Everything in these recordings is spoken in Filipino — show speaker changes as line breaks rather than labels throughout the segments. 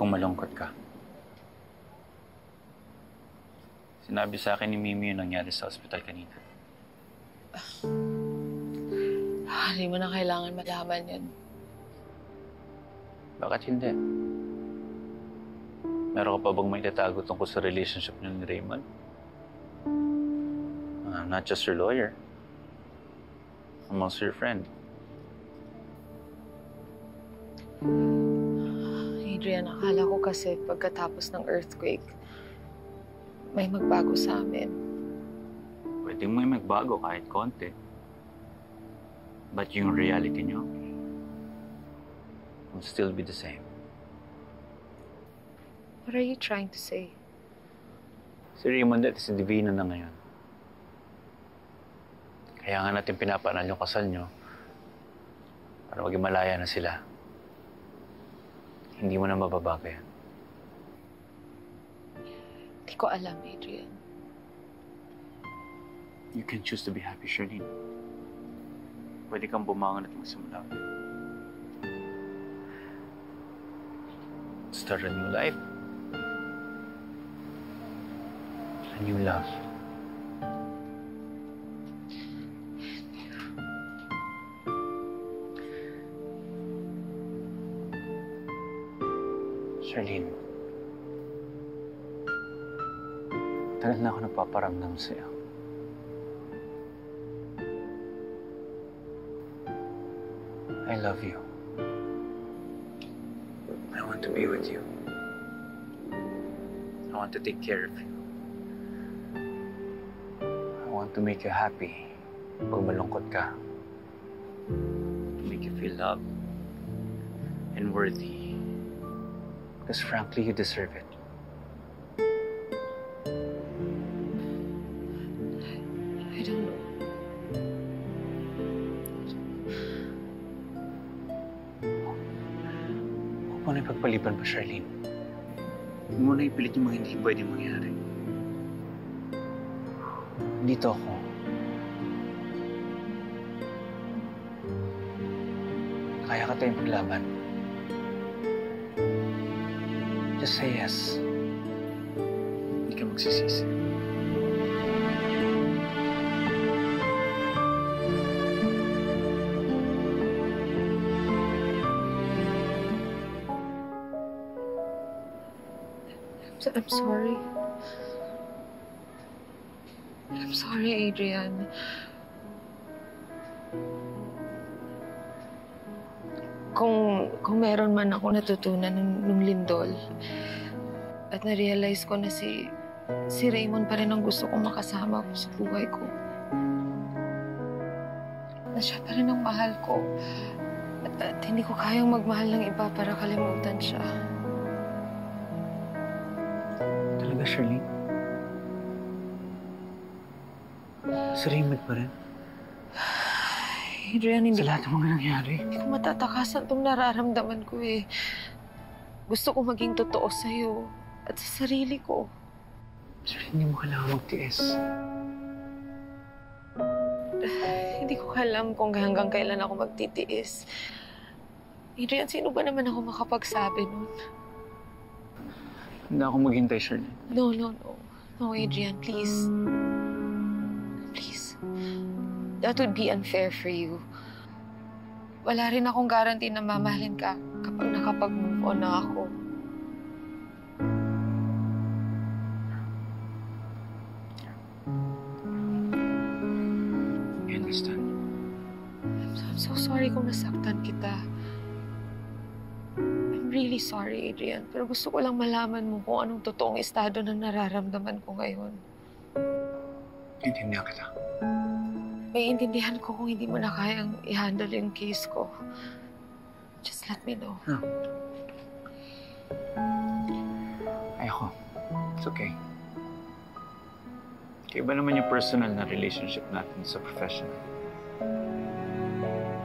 kong malungkot ka. Sinabi sa akin ni Mimi yung nangyari sa ospital kanina.
Hindi mo na kailangan malaman yun.
Bakit hindi? Meron ka pa bang may itatago tungkol sa relationship niyo ni Raymond? I'm not just your lawyer. I'm also your friend.
Adrian, akala ko kasi pagkatapos ng earthquake, may magbago sa amin.
Pwedeng may magbago kahit konti. But yung reality niyo will still be the same.
What are you trying to say?
Si Raymond at si Divina na ngayon. Kaya nga natin pinapaanal yung kasal niyo para maging malaya na sila. Hindi mo na mababago yan.
Hindi ko alam, Adrian.
You can choose to be happy, Charlene. Pwede kang bumangon at magsimula ulit. Start a new life. A new love. Charlene, tagal na ako nagpaparamdam sa'yo. I love you. I want to be with you. I want to take care of you. I want to make you happy pag malungkot ka. To make you feel loved and worthy. Because frankly, you deserve it.
I don't know.
Huwag mo na ipagpaliban pa, Charlene. Huwag mo na ipilit yung mga hindi pwedeng mangyari. Dito ako. Kaya ka tayong paglaban. Just say yes. Hindi ka magsisisi.
I'm sorry. I'm sorry, Adrian. Kung meron man ako natutunan nung lindol at na-realize ko na si Raymond pa rin ang gusto kong makasama ko sa buhay ko. Na siya pa rin ang mahal ko. At hindi ko kayang magmahal ng iba para kalimutan siya.
Talaga, Charlene? Si Raymond pa rin?
Adrian, hindi...
Sa lahat ng mga nangyari?
Hindi ko matatakasan itong nararamdaman ko eh. Gusto ko maging totoo sa'yo at sa sarili ko.
Charlene, hindi mo kailangan magtiis.
Hindi ko alam kung hanggang kailan ako magtitiis. Adrian, sino ba naman ako makapagsabi nun?
Hindi ako maghintay, Charlene.
No. No, Adrian, please. Please. That would be unfair for you. Wala rin akong guarantee na mamahalin ka kapag nakapag-move on na ako.
I understand.
I'm so sorry kung nasaktan kita. I'm really sorry, Adrian. Pero gusto ko lang malaman mo kung anong totoong estado ng nararamdaman ko ngayon.
Intindihan kita.
Maiintindihan ko kung hindi mo na kayang i-handle yung case ko. Just let me know.
No. Ayoko. It's okay. Kaiba naman yung personal na relationship natin sa professional.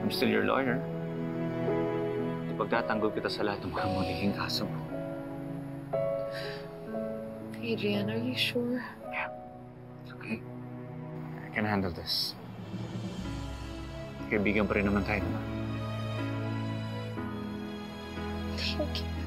I'm still your lawyer. Pagtatanggol kita sa lahat ng mga magiging kaso mo.
Adrian, are you sure?
Yeah. It's okay. I can handle this. Kaibigan pa rin naman tayo, diba?
Thank you.